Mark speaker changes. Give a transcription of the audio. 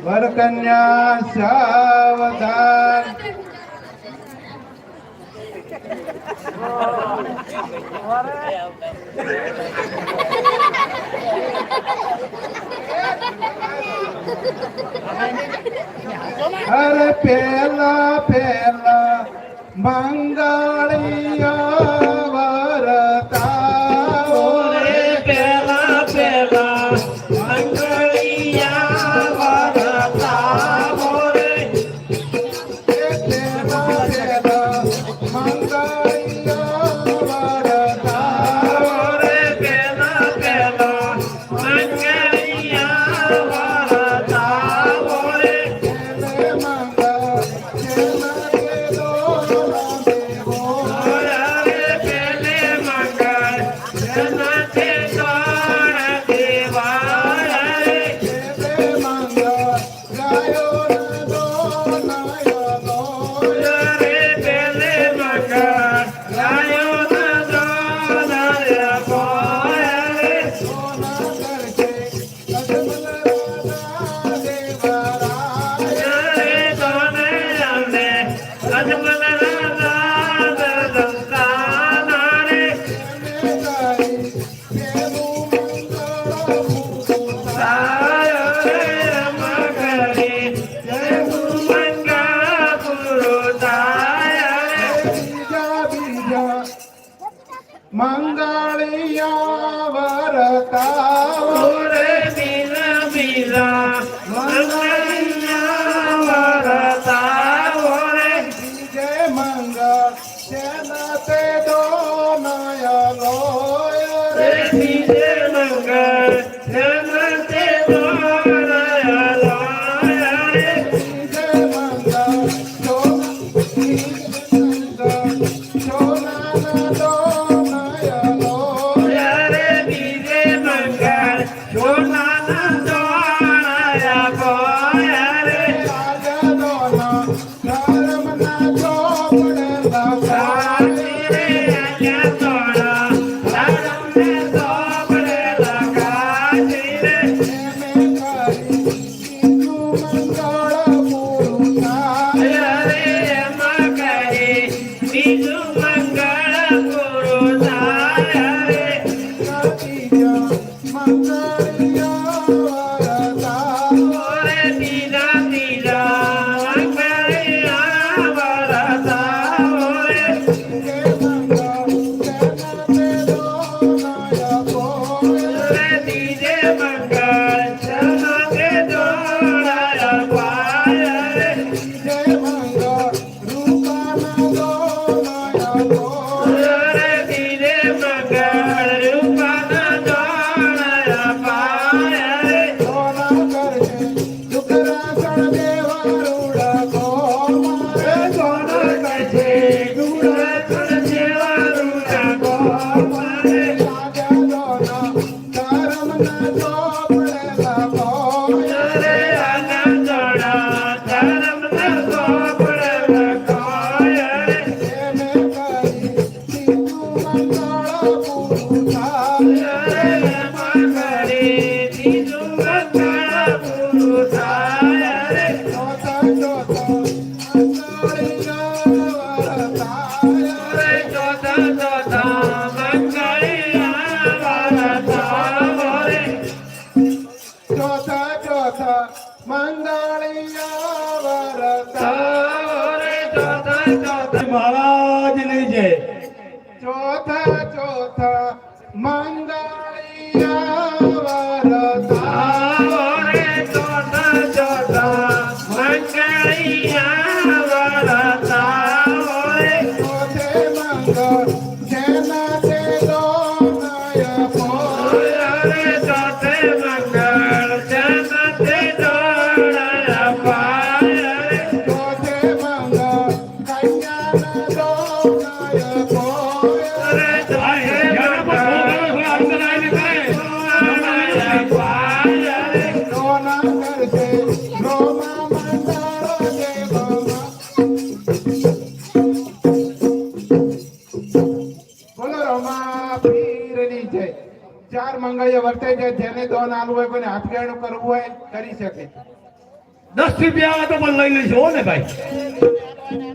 Speaker 1: વરકન્યા સાવધાન. અરે પેલા પેલા મંગળિયા વરતા
Speaker 2: રે પેલા પેલા મંગળિયા વરતા રે
Speaker 1: પેલા પેલા મંગળિયા વરતા
Speaker 2: રે પેલા પેલા મંગળિયા વરતા રે
Speaker 1: મંગળિયા વરતા
Speaker 2: રે બીલા બીલા મંગળિયા વરતા રે
Speaker 1: જય મંગળ તેના તે દો નયલો
Speaker 2: રે બીજે મંગળ જન તે દોરાયલો રે
Speaker 1: જય મંગળ સોના દો નયલો
Speaker 2: રે બીજે મંગળ સોના દોરાયા કોયા રે
Speaker 1: રાજા દોના ધર્મ ના ચોપડે લખા
Speaker 2: રે આયા તોડા રામને સોપડે લગા રે બીજું મંગળ પૂરું થાય રે ઓરે બીજા બીજા મંગળિયા વરતા ઓરે ઓરે બીજે મંગળ ચમકે દોડાયા પાય રે ઓરે બીજે મંગળ રૂપના દોડાયા પાય રે
Speaker 1: મહારાજ ની જય. ચોથા ચોથા મંગળિયા વરતા
Speaker 2: રે ચોથા ચોથા મંગળિયા વરતા રે
Speaker 1: ચોથે મંગળ જેના તે દો નયપો
Speaker 2: રે ચોથે મંગળ જન તે દોડાયા પાય રે
Speaker 1: ચોથે મંગળ કન્યાના દો નયપો
Speaker 2: રે ચોથે મંગળ દોડાયા પાય રે
Speaker 1: રોના કરશે રોમા મંગળ દેવમાં. બોલો રોમા પીરની જય. ચાર મંગળીઓ વર્તે છે. જેને દોન આલવું હોય, કોઈને હાથગાણું કરવું હોય કરી શકે.
Speaker 2: 10 રૂપિયા આવે તો પણ લઈ લઈશું હો ને ભાઈ